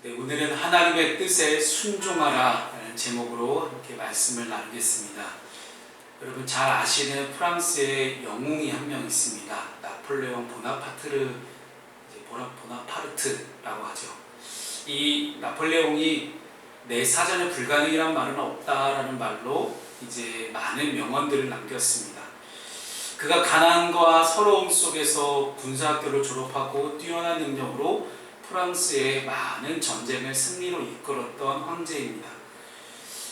네, 오늘은 하나님의 뜻에 순종하라 라는 제목으로 이렇게 말씀을 나누겠습니다. 여러분 잘 아시는 프랑스의 영웅이 한 명 있습니다. 나폴레옹 보나파르트라고 하죠. 이 나폴레옹이 내 사전에 불가능이란 말은 없다라는 말로 이제 많은 명언들을 남겼습니다. 그가 가난과 서러움 속에서 군사학교를 졸업하고 뛰어난 능력으로 프랑스의 많은 전쟁을 승리로 이끌었던 황제입니다.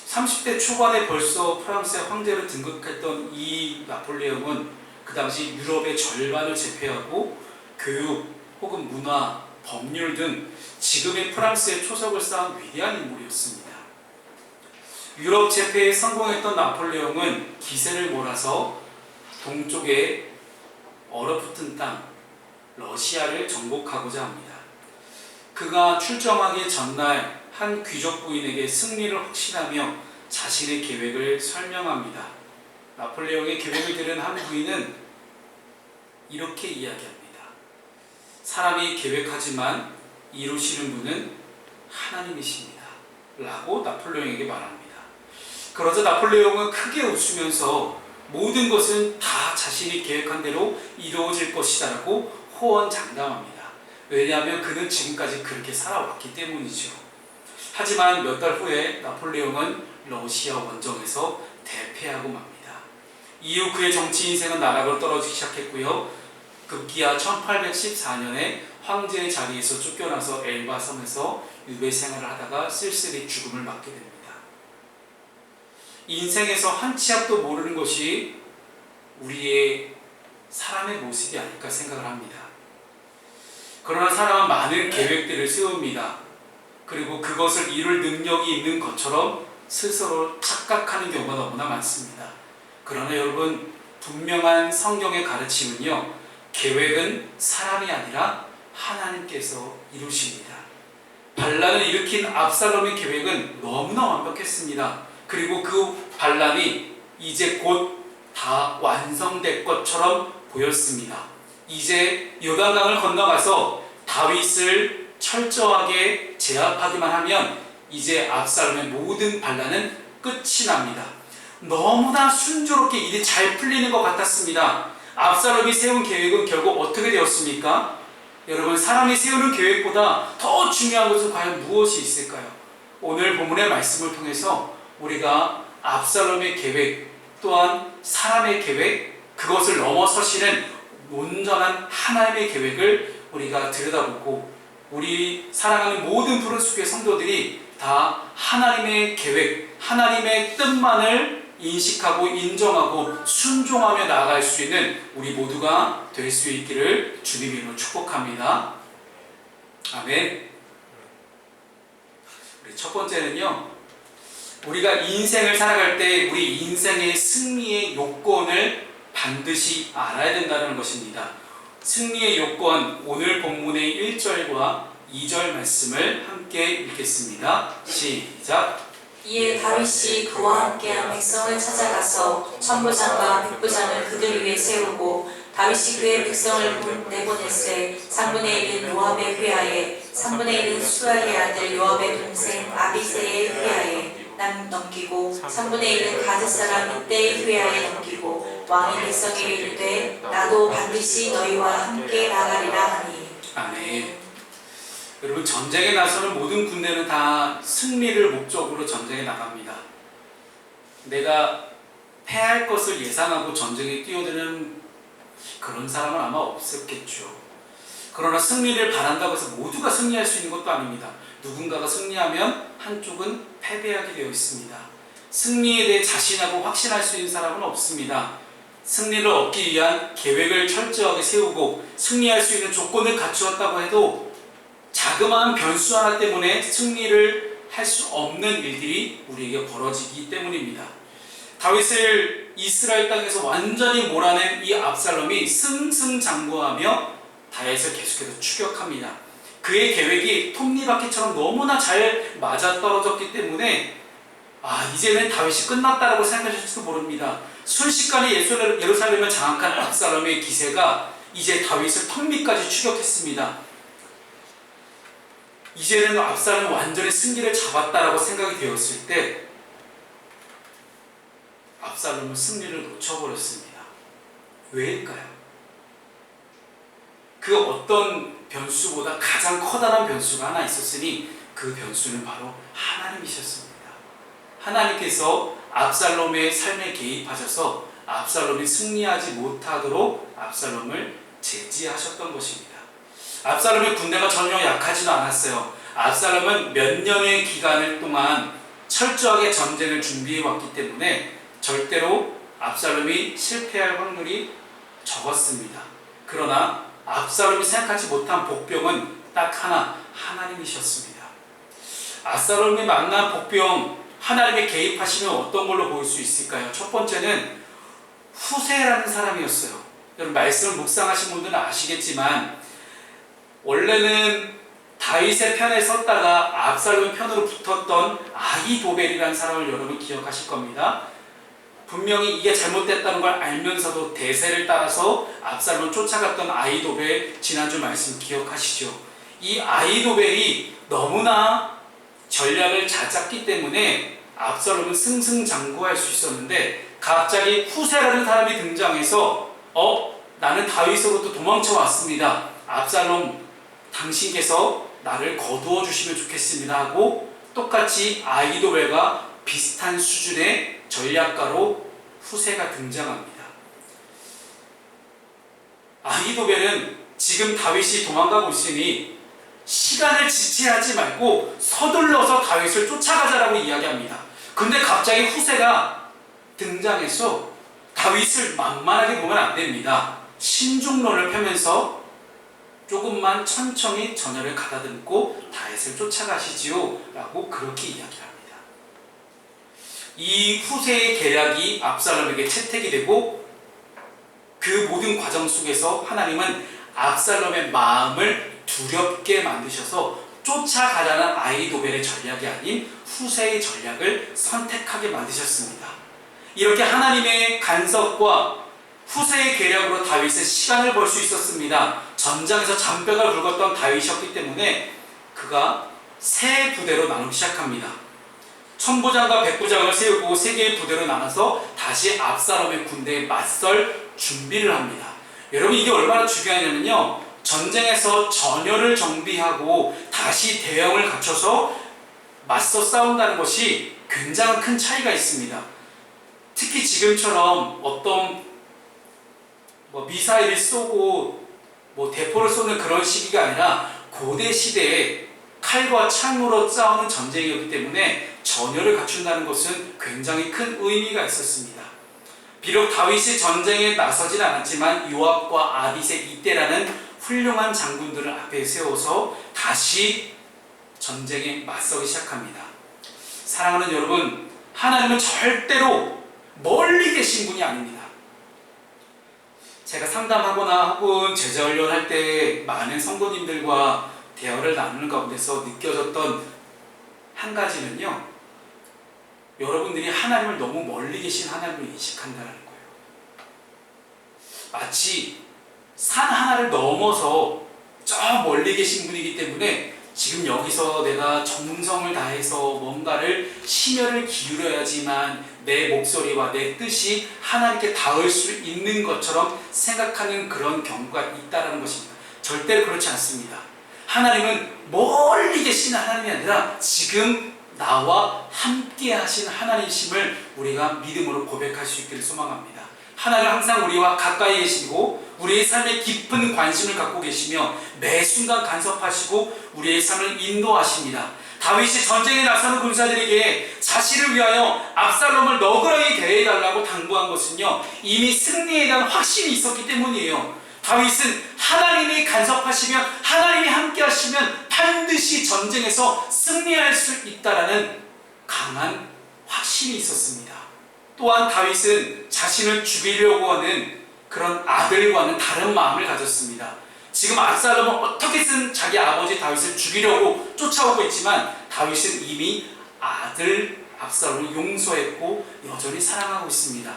30대 초반에 벌써 프랑스의 황제로 등극했던 이 나폴레옹은 그 당시 유럽의 절반을 제패하고 교육 혹은 문화, 법률 등 지금의 프랑스의 초석을 쌓은 위대한 인물이었습니다. 유럽 제패에 성공했던 나폴레옹은 기세를 몰아서 동쪽의 얼어붙은 땅 러시아를 정복하고자 합니다. 그가 출정하기 전날 한 귀족 부인에게 승리를 확신하며 자신의 계획을 설명합니다. 나폴레옹의 계획을 들은 한 부인은 이렇게 이야기합니다. 사람이 계획하지만 이루시는 분은 하나님이십니다. 라고 나폴레옹에게 말합니다. 그러자 나폴레옹은 크게 웃으면서 모든 것은 다 자신이 계획한 대로 이루어질 것이다 라고 호언장담합니다. 왜냐하면 그는 지금까지 그렇게 살아왔기 때문이죠. 하지만 몇 달 후에 나폴레옹은 러시아 원정에서 대패하고 맙니다. 이후 그의 정치 인생은 나락으로 떨어지기 시작했고요. 급기야 1814년에 황제의 자리에서 쫓겨나서 엘바 섬에서 유배 생활을 하다가 쓸쓸히 죽음을 맞게 됩니다. 인생에서 한 치 앞도 모르는 것이 우리의 사람의 모습이 아닐까 생각을 합니다. 그러나 사람은 많은 계획들을 세웁니다. 그리고 그것을 이룰 능력이 있는 것처럼 스스로 착각하는 경우가 너무나 많습니다. 그러나 여러분, 분명한 성경의 가르침은요, 계획은 사람이 아니라 하나님께서 이루십니다. 반란을 일으킨 압살롬의 계획은 너무나 완벽했습니다. 그리고 그 반란이 이제 곧 다 완성될 것처럼 보였습니다. 이제 요단강을 건너가서 다윗을 철저하게 제압하기만 하면 이제 압살롬의 모든 반란은 끝이 납니다. 너무나 순조롭게 일이 잘 풀리는 것 같았습니다. 압살롬이 세운 계획은 결국 어떻게 되었습니까? 여러분, 사람이 세우는 계획보다 더 중요한 것은 과연 무엇이 있을까요? 오늘 본문의 말씀을 통해서 우리가 압살롬의 계획 또한 사람의 계획, 그것을 넘어서시는 온전한 하나님의 계획을 우리가 들여다보고 우리 사랑하는 모든 푸른 숲의 성도들이 다 하나님의 계획, 하나님의 뜻만을 인식하고 인정하고 순종하며 나아갈 수 있는 우리 모두가 될 수 있기를 주님 이름으로 축복합니다. 아멘. 우리 첫 번째는요, 우리가 인생을 살아갈 때 우리 인생의 승리의 요건을 반드시 알아야 된다는 것입니다. 승리의 요건, 오늘 본문의 1절과 2절 말씀을 함께 읽겠습니다. 시작. 이에 다윗이 그와 함께한 백성을 찾아가서 천부장과 백부장을 그들 위에 세우고 다윗이 그의 백성을 내보냈을 3분의 1은 요압의 회하에 3분의 1은 수아의 아들 요압의 동생 아비새의 회하에 넘기고 3분의 1은 가드 사람 이때의 회하에 넘기고 왕이 백성에게 이르되 나도 반드시 너희와 함께 나가리라 하니. 아멘. 여러분, 전쟁에 나서는 모든 군대는 다 승리를 목적으로 전쟁에 나갑니다. 내가 패할 것을 예상하고 전쟁에 뛰어드는 그런 사람은 아마 없었겠죠. 그러나 승리를 바란다고 해서 모두가 승리할 수 있는 것도 아닙니다. 누군가가 승리하면 한쪽은 패배하게 되어 있습니다. 승리에 대해 자신하고 확신할 수 있는 사람은 없습니다. 승리를 얻기 위한 계획을 철저하게 세우고 승리할 수 있는 조건을 갖추었다고 해도 자그마한 변수 하나 때문에 승리를 할 수 없는 일들이 우리에게 벌어지기 때문입니다. 다윗을 이스라엘 땅에서 완전히 몰아낸 이 압살롬이 승승장구하며 다윗을 계속해서 추격합니다. 그의 계획이 톱니바퀴처럼 너무나 잘 맞아떨어졌기 때문에 이제는 다윗이 끝났다라고 생각하실지도 모릅니다. 순식간에 예루살렘을 장악한 압살롬의 기세가 이제 다윗을 턱밑까지 추격했습니다. 이제는 압살롬이 완전히 승기를 잡았다라고 생각이 되었을 때 압살롬은 승리를 놓쳐버렸습니다. 왜일까요? 그 어떤 변수보다 가장 커다란 변수가 하나 있었으니 그 변수는 바로 하나님이셨습니다. 하나님께서 압살롬의 삶에 개입하셔서 압살롬이 승리하지 못하도록 압살롬을 제지하셨던 것입니다. 압살롬의 군대가 전혀 약하지도 않았어요. 압살롬은 몇 년의 기간을 동안 철저하게 전쟁을 준비해왔기 때문에 절대로 압살롬이 실패할 확률이 적었습니다. 그러나 압살롬이 생각하지 못한 복병은 딱 하나, 하나님이셨습니다. 압살롬이 만난 복병, 하나님의 개입하시면 어떤 걸로 보일 수 있을까요? 첫 번째는 후세라는 사람이었어요. 여러분 말씀을 묵상하신 분들은 아시겠지만 원래는 다윗의 편에 섰다가 압살롬 편으로 붙었던 아히도벨이라는 사람을 여러분 기억하실 겁니다. 분명히 이게 잘못됐다는 걸 알면서도 대세를 따라서 압살롬을 쫓아갔던 아히도벨, 지난주 말씀 기억하시죠? 이 아히도벨이 너무나 전략을 잘 짰기 때문에 압살롬은 승승장구할 수 있었는데 갑자기 후세라는 사람이 등장해서 나는 다윗으로부터 도망쳐 왔습니다. 압살롬 당신께서 나를 거두어 주시면 좋겠습니다 하고 똑같이 아히도벨과 비슷한 수준의 전략가로 후세가 등장합니다. 아히도벨은 지금 다윗이 도망가고 있으니 시간을 지체하지 말고 서둘러서 다윗을 쫓아가자라고 이야기합니다. 근데 갑자기 후세가 등장해서 다윗을 만만하게 보면 안 됩니다. 신중론을 펴면서 조금만 천천히 전열을 가다듬고 다윗을 쫓아가시지요 라고 그렇게 이야기합니다. 이 후세의 계략이 압살롬에게 채택이 되고 그 모든 과정 속에서 하나님은 압살롬의 마음을 두렵게 만드셔서 쫓아가자는 아히도벨의 전략이 아닌 후세의 전략을 선택하게 만드셨습니다. 이렇게 하나님의 간섭과 후세의 계략으로 다윗은 시간을 벌 수 있었습니다. 전장에서 잔뼈가 굵었던 다윗이었기 때문에 그가 세 부대로 나누기 시작합니다. 천부장과 백부장을 세우고 세 개의 부대로 나눠서 다시 압살롬의 군대에 맞설 준비를 합니다. 여러분 이게 얼마나 중요하냐면요, 전쟁에서 전열을 정비하고 다시 대형을 갖춰서 맞서 싸운다는 것이 굉장히 큰 차이가 있습니다. 특히 지금처럼 어떤 미사일을 쏘고 대포를 쏘는 그런 시기가 아니라 고대 시대에 칼과 창으로 싸우는 전쟁이었기 때문에 전열을 갖춘다는 것은 굉장히 큰 의미가 있었습니다. 비록 다윗이 전쟁에 나서진 않았지만 요압과 아비세 이때라는 훌륭한 장군들을 앞에 세워서 다시 전쟁에 맞서기 시작합니다. 사랑하는 여러분, 하나님은 절대로 멀리 계신 분이 아닙니다. 제가 상담하거나 혹은 제자훈련 할 때 많은 성도님들과 대화를 나누는 가운데서 느껴졌던 한 가지는요, 여러분들이 하나님을 너무 멀리 계신 하나님을 인식한다는 거예요. 마치 산 하나를 넘어서 저 멀리 계신 분이기 때문에 지금 여기서 내가 정성을 다해서 뭔가를 심혈을 기울여야지만 내 목소리와 내 뜻이 하나님께 닿을 수 있는 것처럼 생각하는 그런 경우가 있다는 것입니다. 절대로 그렇지 않습니다. 하나님은 멀리 계신 하나님이 아니라 지금 나와 함께 하신 하나님이심을 우리가 믿음으로 고백할 수 있기를 소망합니다. 하나님 항상 우리와 가까이 계시고 우리의 삶에 깊은 관심을 갖고 계시며 매 순간 간섭하시고 우리의 삶을 인도하십니다. 다윗이 전쟁에 나서는 군사들에게 자신을 위하여 압살롬을 너그러이 대해달라고 당부한 것은요, 이미 승리에 대한 확신이 있었기 때문이에요. 다윗은 하나님이 간섭하시면, 하나님이 함께 하시면 반드시 전쟁에서 승리할 수 있다라는 강한 확신이 있었습니다. 또한 다윗은 자신을 죽이려고 하는 그런 아들과는 다른 마음을 가졌습니다. 지금 압살롬은 어떻게든 자기 아버지 다윗을 죽이려고 쫓아오고 있지만 다윗은 이미 아들 압살롬을 용서했고 여전히 사랑하고 있습니다.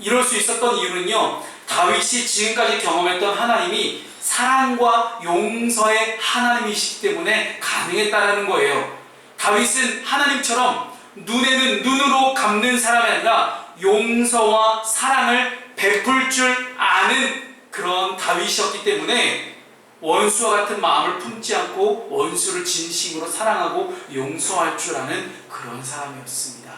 이럴 수 있었던 이유는요, 다윗이 지금까지 경험했던 하나님이 사랑과 용서의 하나님이시기 때문에 가능했다는 거예요. 다윗은 하나님처럼 눈에는 눈으로 갚는 사람이 아니라 용서와 사랑을 베풀 줄 아는 그런 다윗이었기 때문에 원수와 같은 마음을 품지 않고 원수를 진심으로 사랑하고 용서할 줄 아는 그런 사람이었습니다.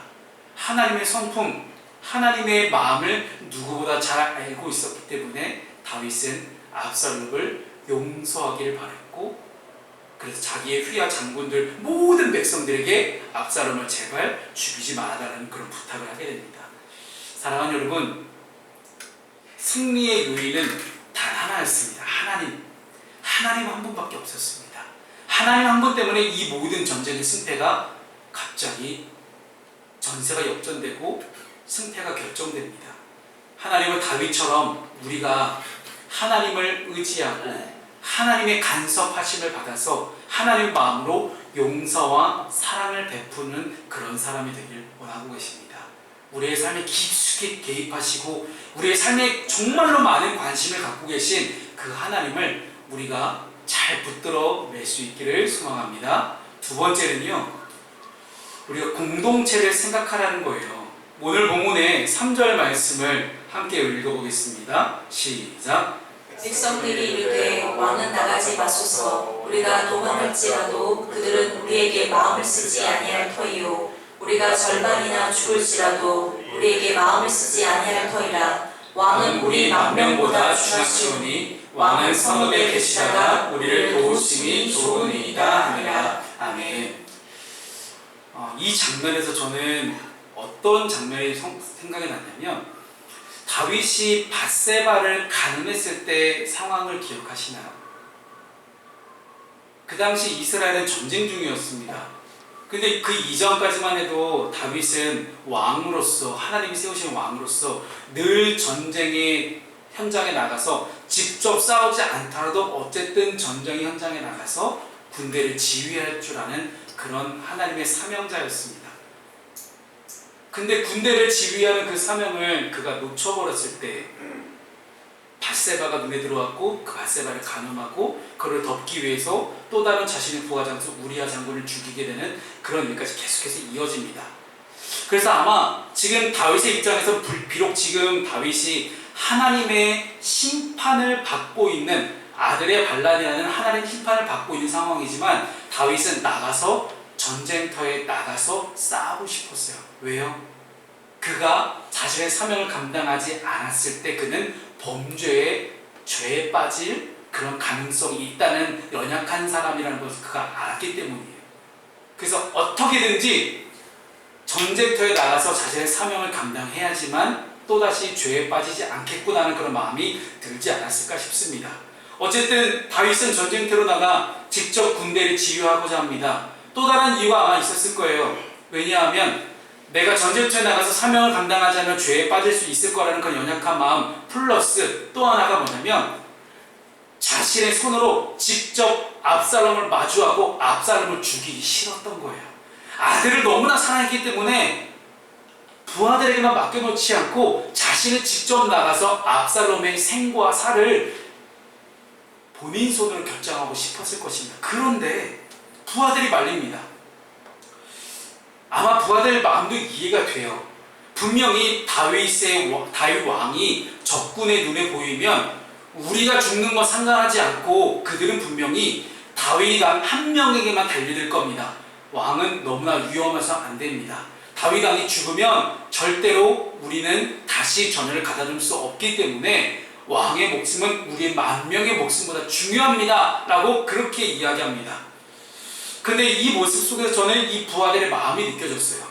하나님의 성품, 하나님의 마음을 누구보다 잘 알고 있었기 때문에 다윗은 압살롬을 용서하기를 바랬고, 그래서 자기의 휘하 장군들 모든 백성들에게 압살롬을 제발 죽이지 말아달라는 그런 부탁을 하게 됩니다. 사랑하는 여러분, 승리의 요인은 단 하나였습니다. 하나님 한 분밖에 없었습니다. 하나님 한 분 때문에 이 모든 전쟁의 승패가 갑자기 전세가 역전되고 승패가 결정됩니다. 하나님은 다윗처럼 우리가 하나님을 의지하고 하나님의 간섭하심을 받아서 하나님의 마음으로 용서와 사랑을 베푸는 그런 사람이 되길 원하고 계십니다. 우리의 삶에 깊숙이 개입하시고 우리의 삶에 정말로 많은 관심을 갖고 계신 그 하나님을 우리가 잘 붙들어 낼 수 있기를 소망합니다. 두 번째는요, 우리가 공동체를 생각하라는 거예요. 오늘 본문의 3절 말씀을 함께 읽어보겠습니다. 시작. 백성들이 이르되 왕은 나가지 마소서. 우리가 도망할지라도 그들은 우리에게 마음을 쓰지 아니할 터이요, 우리가 절반이나 죽을지라도 우리에게 마음을 쓰지 아니할 터이라. 왕은 우리 만명보다 중하시오니 왕은 성읍에 계시다가 우리를 도우심이 좋으니이다 하니라. 아멘. 이 장면에서 저는 어떤 장면이 생각이 났냐면, 다윗이 밧세바를 가늠했을 때 상황을 기억하시나요? 그 당시 이스라엘은 전쟁 중이었습니다. 근데 그 이전까지만 해도 다윗은 왕으로서, 하나님이 세우신 왕으로서 늘 전쟁의 현장에 나가서 직접 싸우지 않더라도 어쨌든 전쟁의 현장에 나가서 군대를 지휘할 줄 아는 그런 하나님의 사명자였습니다. 근데 군대를 지휘하는 그 사명을 그가 놓쳐버렸을 때 밧세바가 눈에 들어왔고 그 밧세바를 간음하고 그를 덮기 위해서 또 다른 자신의 부하 장수 우리아 장군을 죽이게 되는 그런 일까지 계속해서 이어집니다. 그래서 아마 지금 다윗의 입장에서 비록 지금 다윗이 하나님의 심판을 받고 있는, 아들의 반란이라는 하나님의 심판을 받고 있는 상황이지만 다윗은 나가서 전쟁터에 나가서 싸우고 싶었어요. 왜요? 그가 자신의 사명을 감당하지 않았을 때 그는 죄에 빠질 그런 가능성이 있다는 연약한 사람이라는 것을 그가 알았기 때문이에요. 그래서 어떻게든지 전쟁터에 나가서 자신의 사명을 감당해야지만 또다시 죄에 빠지지 않겠구나는 그런 마음이 들지 않았을까 싶습니다. 어쨌든 다윗은 전쟁터로 나가 직접 군대를 지휘하고자 합니다. 또 다른 이유가 아마 있었을 거예요. 왜냐하면 내가 전쟁터에 나가서 사명을 감당하지 않으면 죄에 빠질 수 있을 거라는 그런 연약한 마음 플러스 또 하나가 뭐냐면 자신의 손으로 직접 압살롬을 마주하고 압살롬을 죽이기 싫었던 거예요. 아들을 너무나 사랑했기 때문에 부하들에게만 맡겨놓지 않고 자신이 직접 나가서 압살롬의 생과 사를 본인 손으로 결정하고 싶었을 것입니다. 그런데 부하들이 말립니다. 아마 부하들 마음도 이해가 돼요. 분명히 다윗 왕이 적군의 눈에 보이면 우리가 죽는 건 상관하지 않고 그들은 분명히 다윗 한 명에게만 달려들 겁니다. 왕은 너무나 위험해서 안 됩니다. 다윗 왕이 죽으면 절대로 우리는 다시 전열을 가다줄 수 없기 때문에 왕의 목숨은 우리의 만명의 목숨보다 중요합니다 라고 그렇게 이야기합니다. 근데 이 모습 속에서 저는 이 부하들의 마음이 느껴졌어요.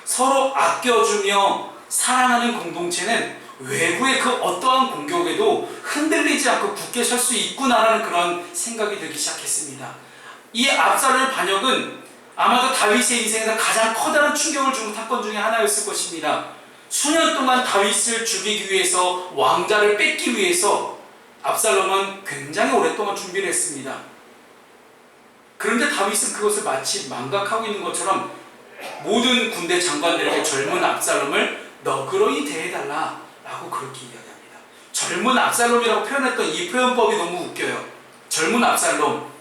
서로 아껴주며 사랑하는 공동체는 외부의 그 어떠한 공격에도 흔들리지 않고 굳게 설 수 있구나라는 그런 생각이 들기 시작했습니다. 이 압살롬의 반역은 아마도 다윗의 인생에서 가장 커다란 충격을 준 사건 중에 하나였을 것입니다. 수년 동안 다윗을 죽이기 위해서, 왕자를 뺏기 위해서 압살롬은 굉장히 오랫동안 준비를 했습니다. 그런데 다윗은 그것을 마치 망각하고 있는 것처럼 모든 군대 장관들에게 젊은 압살롬을 너그러이 대해달라라고 라고 그렇게 이야기합니다. 젊은 압살롬이라고 표현했던 이 표현법이 너무 웃겨요. 젊은 압살롬.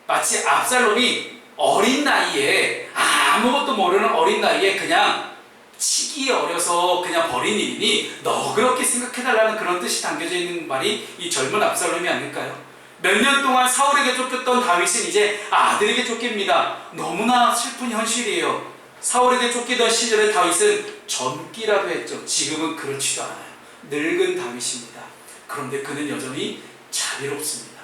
마치 압살롬이 어린 나이에, 아무것도 모르는 어린 나이에 그냥 치기에 어려서 그냥 버린 일이니 너 그렇게 생각해달라는 그런 뜻이 담겨져 있는 말이 이 젊은 압살롬이 아닐까요? 몇 년 동안 사울에게 쫓겼던 다윗은 이제 아들에게 쫓깁니다. 너무나 슬픈 현실이에요. 사울에게 쫓기던 시절에 다윗은 젊기라도 했죠. 지금은 그렇지도 않아요. 늙은 다윗입니다. 그런데 그는 여전히 자비롭습니다.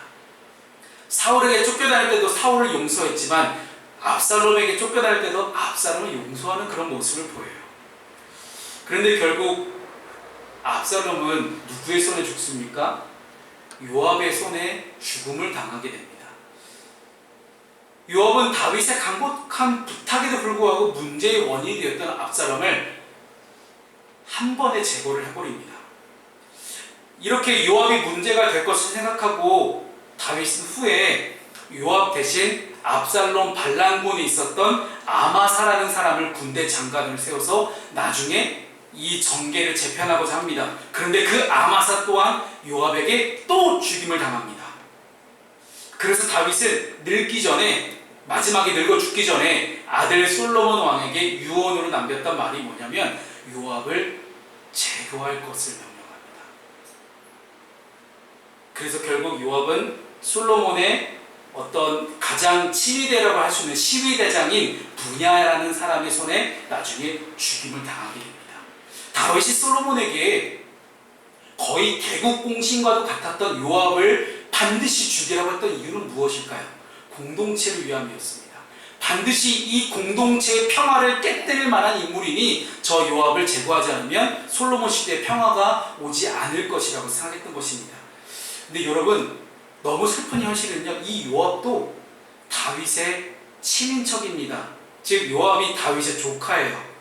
사울에게 쫓겨다닐 때도 사울을 용서했지만 압살롬에게 쫓겨다닐 때도 압살롬을 용서하는 그런 모습을 보여요. 그런데 결국 압살롬은 누구의 손에 죽습니까? 요압의 손에 죽음을 당하게 됩니다. 요압은 다윗의 간곡한 부탁에도 불구하고 문제의 원인이 되었던 압살롬을 한 번에 제거를 해버립니다. 이렇게 요압이 문제가 될 것을 생각하고 다윗은 후에 요압 대신 압살롬 반란군에 있었던 아마사라는 사람을 군대 장관을 세워서 나중에 이 정계를 재편하고자 합니다. 그런데 그 아마사 또한 요압에게 또 죽임을 당합니다. 그래서 다윗은 늙기 전에, 마지막에 늙어 죽기 전에 아들 솔로몬 왕에게 유언으로 남겼던 말이 뭐냐면 요압을 제거할 것을 명령합니다. 그래서 결국 요압은 솔로몬의 어떤 가장 친위대라고 할 수 있는 시위대장인 분야라는 사람의 손에 나중에 죽임을 당하게 됩니다. 다윗이 솔로몬에게 거의 개국공신과도 같았던 요압을 반드시 죽이라고 했던 이유는 무엇일까요? 공동체를 위함이었습니다. 반드시 이 공동체의 평화를 깨뜨릴 만한 인물이니 저 요압을 제거하지 않으면 솔로몬 시대의 평화가 오지 않을 것이라고 생각했던 것입니다. 근데 여러분, 너무 슬픈 현실은요, 이 요압도 다윗의 친인척입니다. 즉 요압이 다윗의 조카예요.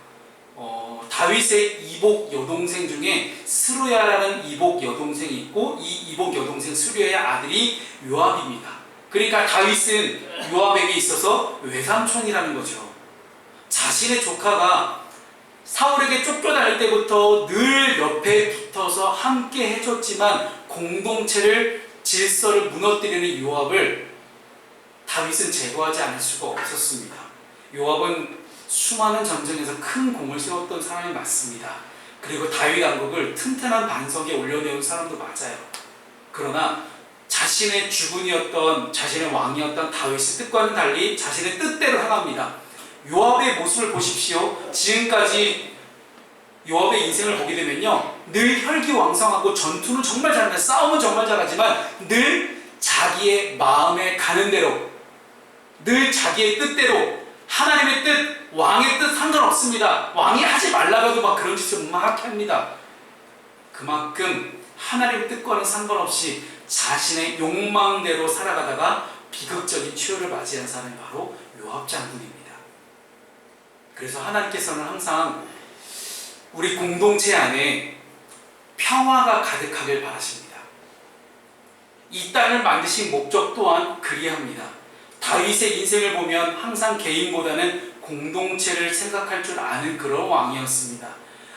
다윗의 이복 여동생 중에 스루야라는 이복 여동생이 있고 이 이복 여동생 스루야의 아들이 요압입니다. 그러니까 다윗은 요압에게 있어서 외삼촌이라는 거죠. 자신의 조카가 사울에게 쫓겨날 때부터 늘 옆에 붙어서 함께 해줬지만 공동체를 질서를 무너뜨리는 요압을 다윗은 제거하지 않을 수가 없었습니다. 요압은 수많은 전쟁에서 큰 공을 세웠던 사람이 맞습니다. 그리고 다윗 왕국을 튼튼한 반석에 올려내온 사람도 맞아요. 그러나 자신의 주군이었던, 자신의 왕이었던 다윗의 뜻과는 달리 자신의 뜻대로 행합니다. 요압의 모습을 보십시오. 지금까지 요압의 인생을 보게 되면요, 늘 혈기왕성하고 전투는 정말 잘한다, 싸움은 정말 잘하지만 늘 자기의 마음에 가는 대로, 늘 자기의 뜻대로, 하나님의 뜻, 왕의 뜻 상관없습니다. 왕이 하지 말라고 해도 막 그런 짓을 막 합니다. 그만큼 하나님의 뜻과는 상관없이 자신의 욕망대로 살아가다가 비극적인 최후를 맞이한 사람이 바로 요압 장군입니다. 그래서 하나님께서는 항상 우리 공동체 안에 평화가 가득하길 바라십니다. 이 땅을 만드신 목적 또한 그리합니다. 다윗의 인생을 보면 항상 개인보다는 공동체를 생각할 줄 아는 그런 왕이었습니다.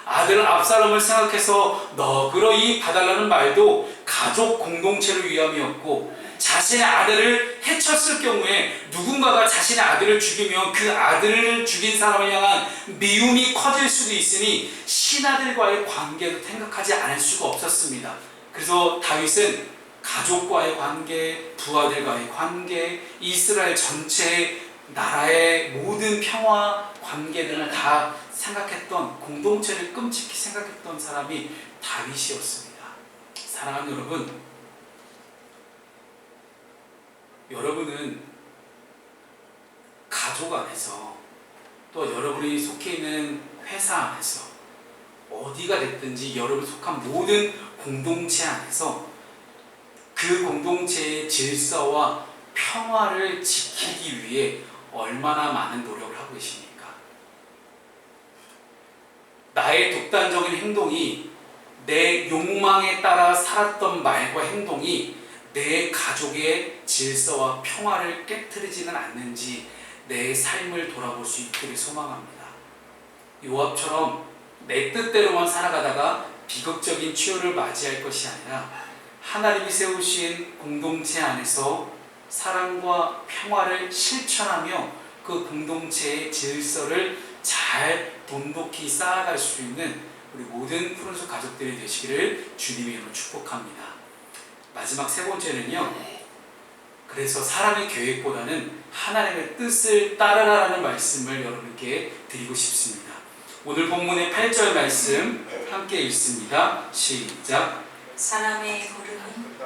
아들 압살롬을 생각해서 너그러이 봐달라는 말도 가족 공동체를 위함이었고, 자신의 아들을 해쳤을 경우에 누군가가 자신의 아들을 죽이면 그 아들을 죽인 사람을 향한 미움이 커질 수도 있으니 신하들과의 관계도 생각하지 않을 수가 없었습니다. 그래서 다윗은 가족과의 관계, 부하들과의 관계, 이스라엘 전체 나라의 모든 평화 관계들을 다 생각했던, 공동체를 끔찍히 생각했던 사람이 다윗이었습니다. 사랑하는 여러분, 여러분은 가족 안에서, 또 여러분이 속해 있는 회사 안에서, 어디가 됐든지 여러분이 속한 모든 공동체 안에서 그 공동체의 질서와 평화를 지키기 위해 얼마나 많은 노력을 하고 계십니까? 나의 독단적인 행동이, 내 욕망에 따라 살았던 말과 행동이 내 가족의 질서와 평화를 깨트리지는 않는지 내 삶을 돌아볼 수 있기를 소망합니다. 요압처럼 내 뜻대로만 살아가다가 비극적인 최후를 맞이할 것이 아니라 하나님이 세우신 공동체 안에서 사랑과 평화를 실천하며 그 공동체의 질서를 잘 돈독히 쌓아갈 수 있는 우리 모든 푸른숲 가족들이 되시기를 주님의 이름으로 축복합니다. 마지막 세 번째는요, 그래서 사람의 계획보다는 하나님의 뜻을 따르라는 말씀을 여러분께 드리고 싶습니다. 오늘 본문의 8절 말씀 함께 읽습니다. 시작. 사람의 걸음은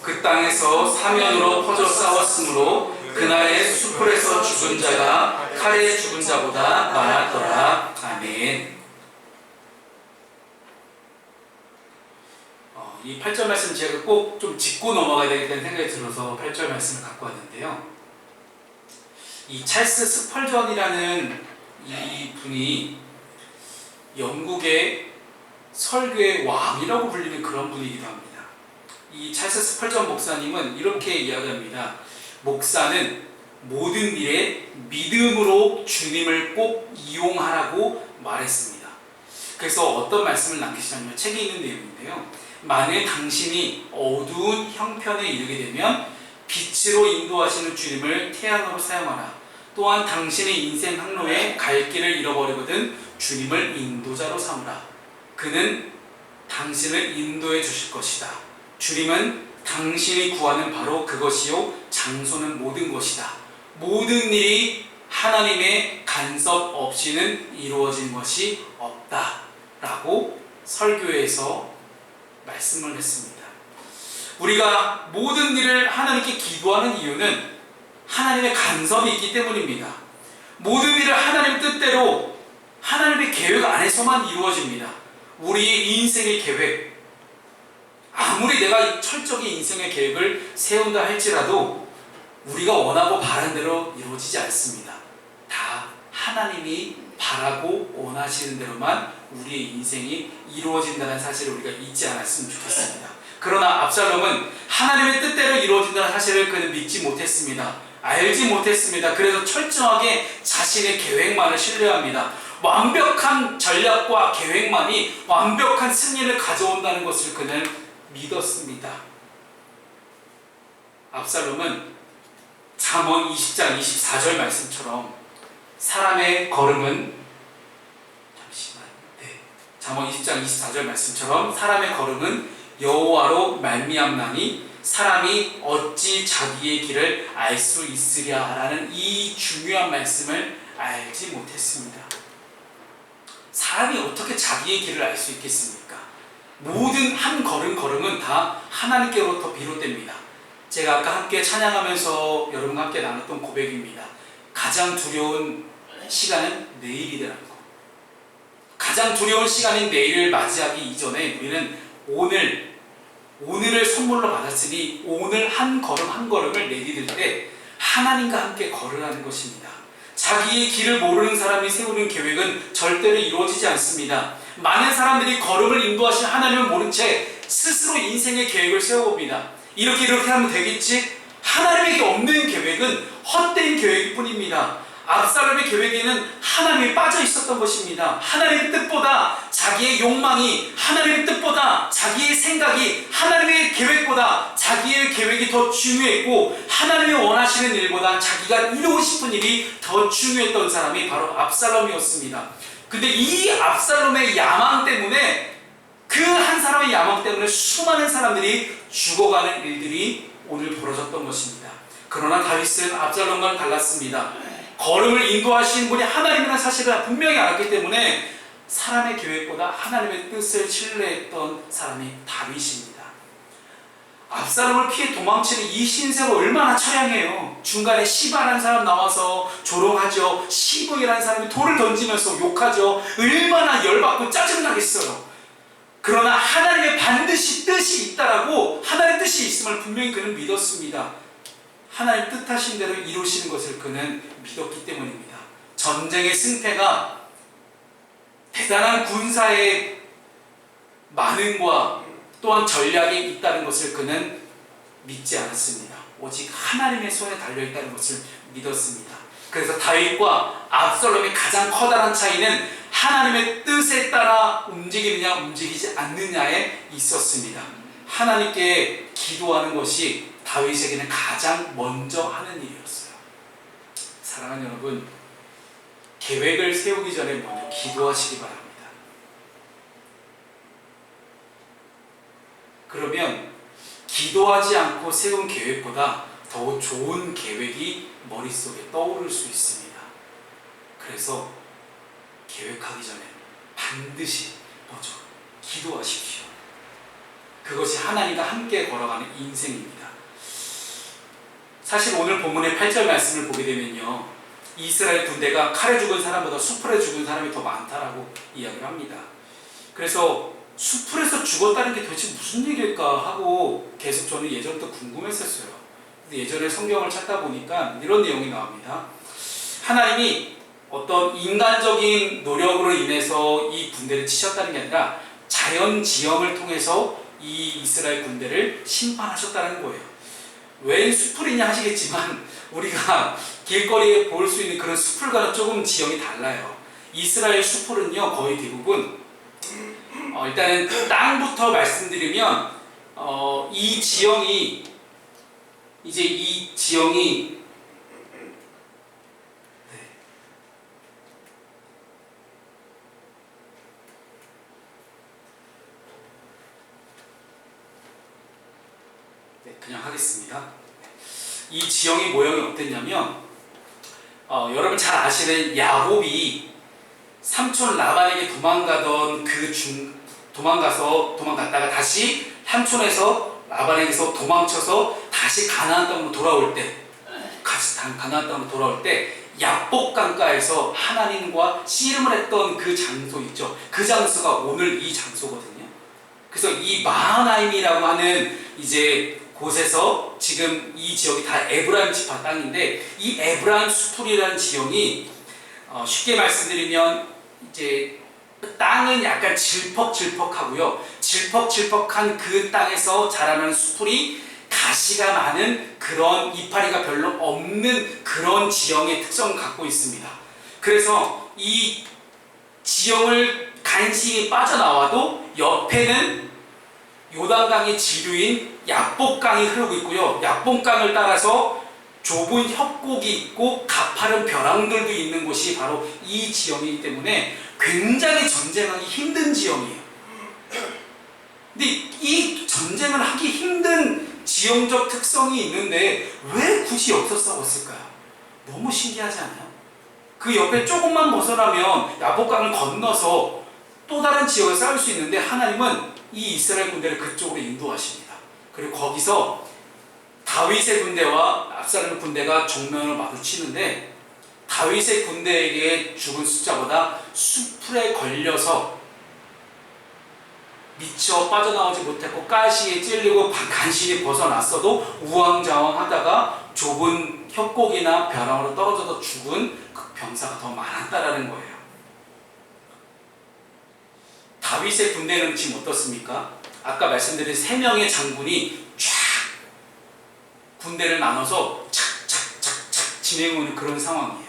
그 땅에서 사면으로 퍼져 싸웠으므로 그날의 수풀에서 죽은 자가 칼에 죽은 자보다 많았더라. 아멘. 이 8절 말씀 제가 꼭 좀 짚고 넘어가야 되겠다는 생각이 들어서 8절 말씀을 갖고 왔는데요. 이 찰스 스펄전이라는 이 분이 영국의 설교의 왕이라고 불리는 그런 분이기도 합니다. 이 찰스 스펄전 목사님은 이렇게 이야기합니다. 목사는 모든 일에 믿음으로 주님을 꼭 이용하라고 말했습니다. 그래서 어떤 말씀을 남기시냐면 책에 있는 내용인데요. 만일 당신이 어두운 형편에 이르게 되면 빛으로 인도하시는 주님을 태양으로 사용하라. 또한 당신의 인생 항로에 갈 길을 잃어버리거든 주님을 인도자로 삼으라. 그는 당신을 인도해 주실 것이다. 주님은 당신이 구하는 바로 그것이요 장소는 모든 것이다. 모든 일이 하나님의 간섭 없이는 이루어진 것이 없다 라고 설교에서 말씀을 했습니다. 우리가 모든 일을 하나님께 기도하는 이유는 하나님의 간섭이 있기 때문입니다. 모든 일을 하나님 뜻대로 하나님의 계획 안에서만 이루어집니다. 우리의 인생의 계획, 아무리 내가 철저히 인생의 계획을 세운다 할지라도 우리가 원하고 바란 대로 이루어지지 않습니다. 다 하나님이 바라고 원하시는 대로만 우리의 인생이 이루어진다는 사실을 우리가 잊지 않았으면 좋겠습니다. 그러나 압살롬은 하나님의 뜻대로 이루어진다는 사실을 그는 믿지 못했습니다. 알지 못했습니다. 그래서 철저하게 자신의 계획만을 신뢰합니다. 완벽한 전략과 계획만이 완벽한 승리를 가져온다는 것을 그는 믿었습니다. 압살롬은 잠언 20장 24절 말씀처럼 사람의 걸음은 잠언 20장 24절 말씀처럼 사람의 걸음은 여호와로 말미암나니 사람이 어찌 자기의 길을 알 수 있으랴라는 이 중요한 말씀을 알지 못했습니다. 사람이 어떻게 자기의 길을 알 수 있겠습니까? 모든 한 걸음은 다 하나님께로부터 비롯됩니다. 제가 아까 함께 찬양하면서 여러분과 함께 나눴던 고백입니다. 가장 두려운 시간은 내일이라는 것. 가장 두려운 시간인 내일을 맞이하기 이전에 우리는 오늘을 선물로 받았으니 오늘 한 걸음을 내디딜 때 하나님과 함께 걸으라는 것입니다. 자기의 길을 모르는 사람이 세우는 계획은 절대로 이루어지지 않습니다. 많은 사람들이 걸음을 인도하신 하나님을 모른 채 스스로 인생의 계획을 세워봅니다. 이렇게 하면 되겠지? 하나님에게 없는 계획은 헛된 계획일 뿐입니다. 압살롬의 계획에는 하나님이 빠져 있었던 것입니다. 하나님의 뜻보다 자기의 욕망이, 하나님의 뜻보다 자기의 생각이, 하나님의 계획보다 자기의 계획이 더 중요했고, 하나님이 원하시는 일보다 자기가 이루고 싶은 일이 더 중요했던 사람이 바로 압살롬이었습니다. 근데 이 압살롬의 야망 때문에, 그 한 사람의 야망 때문에 수많은 사람들이 죽어가는 일들이 오늘 벌어졌던 것입니다. 그러나 다윗은 압살롬과는 달랐습니다. 걸음을 인도하시는 분이 하나님이라는 사실을 분명히 알았기 때문에 사람의 계획보다 하나님의 뜻을 신뢰했던 사람이 다윗입니다. 압살롬을 피해 도망치는 이 신세가 얼마나 처량해요. 중간에 시바라는 사람 나와서 조롱하죠. 시브이라는 사람이 돌을 던지면서 욕하죠. 얼마나 열받고 짜증나겠어요. 그러나 하나님의 반드시 뜻이 있다라고, 하나님의 뜻이 있음을 분명히 그는 믿었습니다. 하나님 뜻하신 대로 이루시는 것을 그는 믿었기 때문입니다. 전쟁의 승패가 대단한 군사의 만능과 또한 전략이 있다는 것을 그는 믿지 않았습니다. 오직 하나님의 손에 달려있다는 것을 믿었습니다. 그래서 다윗과 압살롬의 가장 커다란 차이는 하나님의 뜻에 따라 움직이느냐 움직이지 않느냐에 있었습니다. 하나님께 기도하는 것이 다윗에게는 가장 먼저 하는 일이었어요. 사랑하는 여러분, 계획을 세우기 전에 먼저 기도하시기 바랍니다. 그러면 기도하지 않고 세운 계획보다 더 좋은 계획이 머릿속에 떠오를 수 있습니다. 그래서 계획하기 전에 반드시 먼저 기도하십시오. 그것이 하나님과 함께 걸어가는 인생입니다. 사실 오늘 본문의 8절 말씀을 보게 되면요, 이스라엘 군대가 칼에 죽은 사람보다 수풀에 죽은 사람이 더 많다라고 이야기를 합니다. 그래서 수풀에서 죽었다는 게 도대체 무슨 얘기일까 하고 계속 저는 예전부터 궁금했었어요. 근데 예전에 성경을 찾다 보니까 이런 내용이 나옵니다. 하나님이 어떤 인간적인 노력으로 인해서 이 군대를 치셨다는 게 아니라 자연 지형을 통해서 이 이스라엘 군대를 심판하셨다는 거예요. 왜 수풀이냐 하시겠지만 우리가 길거리에 볼 수 있는 그런 수풀과는 조금 지형이 달라요. 이스라엘 수풀은요, 거의 대부분 일단은 땅부터 말씀드리면 이 지형이 그냥 하겠습니다. 이 지형의 모형이 어땠냐면 여러분 잘 아시는 야곱이 삼촌 라반에게 도망갔다가 다시 삼촌에서 라반에게서 도망쳐서 다시 가나안 땅으로 돌아올 때 야복강가에서 하나님과 씨름을 했던 그 장소 있죠. 그 장소가 오늘 이 장소거든요. 그래서 이 마하나임이라고 하는 이제 곳에서 지금 이 지역이 다 에브라임 지파 땅인데, 이 에브라임 수풀이라는 지형이 쉽게 말씀드리면 이제 땅은 약간 질퍽질퍽하고요. 질퍽질퍽한 그 땅에서 자라는 수풀이 가시가 많은 그런 이파리가 별로 없는 그런 지형의 특성을 갖고 있습니다. 그래서 이 지형을 간신히 빠져나와도 옆에는 요단강의 지류인 약복강이 흐르고 있고요. 약복강을 따라서 좁은 협곡이 있고 가파른 벼랑들도 있는 곳이 바로 이 지형이기 때문에 굉장히 전쟁하기 힘든 지형이에요. 근데 이 전쟁을 하기 힘든 지형적 특성이 있는데 왜 굳이 여기서 싸웠을까요? 너무 신기하지 않아요? 그 옆에 조금만 벗어나면 야복강을 건너서 또 다른 지역에 싸울 수 있는데 하나님은 이 이스라엘 군대를 그쪽으로 인도하십니다. 그리고 거기서 다윗의 군대와 압살롬의 군대가 정면을 마주치는데, 다윗의 군대에게 죽은 숫자보다 수풀에 걸려서 미처 빠져나오지 못했고 가시에 찔리고 간신히 벗어났어도 우왕좌왕하다가 좁은 협곡이나 벼랑으로 떨어져서 죽은 그 병사가 더 많았다라는 거예요. 다윗의 군대는 지금 어떻습니까? 아까 말씀드린 3명의 장군이 쫙 군대를 나눠서 착착착착 진행하는 그런 상황이에요.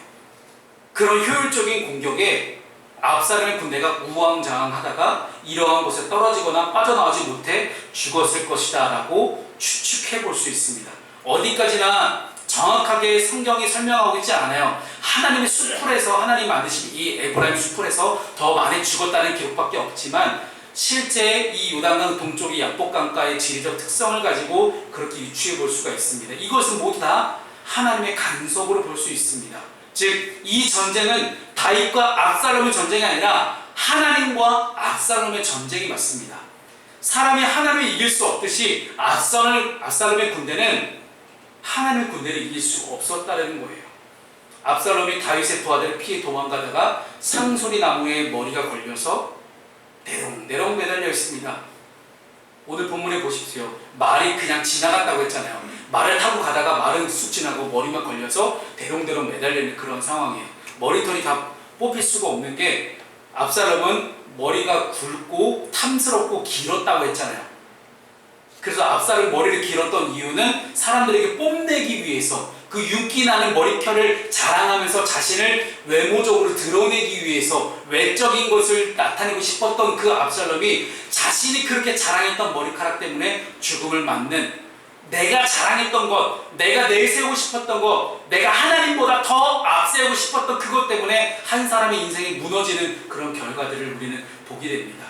그런 효율적인 공격에 압살롬의 군대가 우왕좌왕하다가 이러한 곳에 떨어지거나 빠져나오지 못해 죽었을 것이다 라고 추측해 볼 수 있습니다. 어디까지나 정확하게 성경이 설명하고 있지 않아요. 하나님의 수풀에서, 하나님 만드신 이 에브라임 수풀에서 더 많이 죽었다는 기록밖에 없지만, 실제 이 요단강 동쪽의 약복강가의 지리적 특성을 가지고 그렇게 유추해 볼 수가 있습니다. 이것은 모두 다 하나님의 간섭으로 볼 수 있습니다. 즉, 이 전쟁은 다윗과 압살롬의 전쟁이 아니라 하나님과 압살롬의 전쟁이 맞습니다. 사람이 하나님을 이길 수 없듯이 압살롬의 군대는 하나님의 군대를 이길 수 없었다는 거예요. 압살롬이 다윗의 부하들을 피해 도망가다가 상소리 나무에 머리가 걸려서 대롱대롱 매달려 있습니다. 오늘 본문에 보십시오. 말이 그냥 지나갔다고 했잖아요. 말을 타고 가다가 말은 쑥 지나고 머리만 걸려서 대롱대롱 매달려 있는 그런 상황이에요. 머리털이 다 뽑힐 수가 없는 게, 압살롬은 머리가 굵고 탐스럽고 길었다고 했잖아요. 그래서 압살롬 머리를 길었던 이유는 사람들에게 뽐내기 위해서, 그 윤기 나는 머리결을 자랑하면서 자신을 외모적으로 드러내기 위해서 외적인 것을 나타내고 싶었던 그 압살롬이 자신이 그렇게 자랑했던 머리카락 때문에 죽음을 맞는, 내가 자랑했던 것, 내가 내세우고 싶었던 것, 내가 하나님보다 더 앞세우고 싶었던 그것 때문에 한 사람의 인생이 무너지는 그런 결과들을 우리는 보게 됩니다.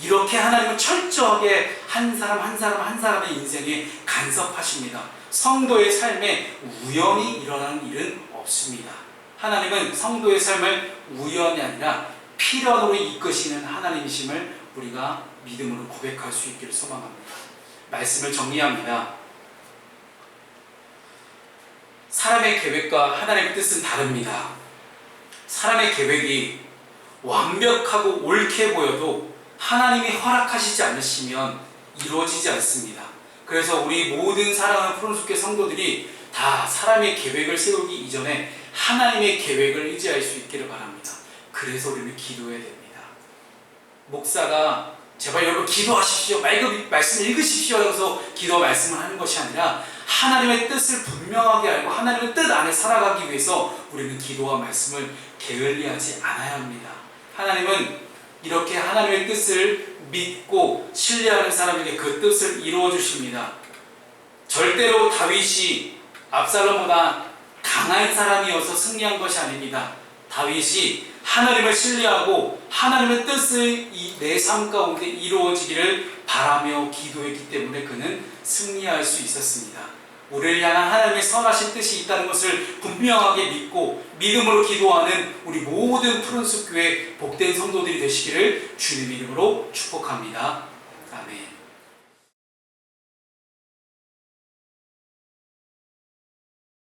이렇게 하나님은 철저하게 한 사람 한 사람의 인생에 간섭하십니다. 성도의 삶에 우연히 일어나는 일은 없습니다. 하나님은 성도의 삶을 우연이 아니라 필연으로 이끄시는 하나님이심을 우리가 믿음으로 고백할 수 있기를 소망합니다. 말씀을 정리합니다. 사람의 계획과 하나님의 뜻은 다릅니다. 사람의 계획이 완벽하고 옳게 보여도 하나님이 허락하시지 않으시면 이루어지지 않습니다. 그래서 우리 모든 사랑하는 푸른숲교회 성도들이 다 사람의 계획을 세우기 이전에 하나님의 계획을 의지할 수 있기를 바랍니다. 그래서 우리는 기도해야 됩니다. 목사가 제발 여러분 기도하십시오, 말씀 읽으십시오 해서 기도 말씀을 하는 것이 아니라 하나님의 뜻을 분명하게 알고 하나님의 뜻 안에 살아가기 위해서 우리는 기도와 말씀을 게을리하지 않아야 합니다. 하나님은 이렇게 하나님의 뜻을 믿고 신뢰하는 사람에게 그 뜻을 이루어 주십니다. 절대로 다윗이 압살롬보다 강한 사람이어서 승리한 것이 아닙니다. 다윗이 하나님을 신뢰하고 하나님의 뜻을 내 삶 가운데 이루어지기를 바라며 기도했기 때문에 그는 승리할 수 있었습니다. 우리를 향한 하나님의 선하신 뜻이 있다는 것을 분명하게 믿고 믿음으로 기도하는 우리 모든 푸른숲교회 복된 성도들이 되시기를 주님의 이름으로 축복합니다.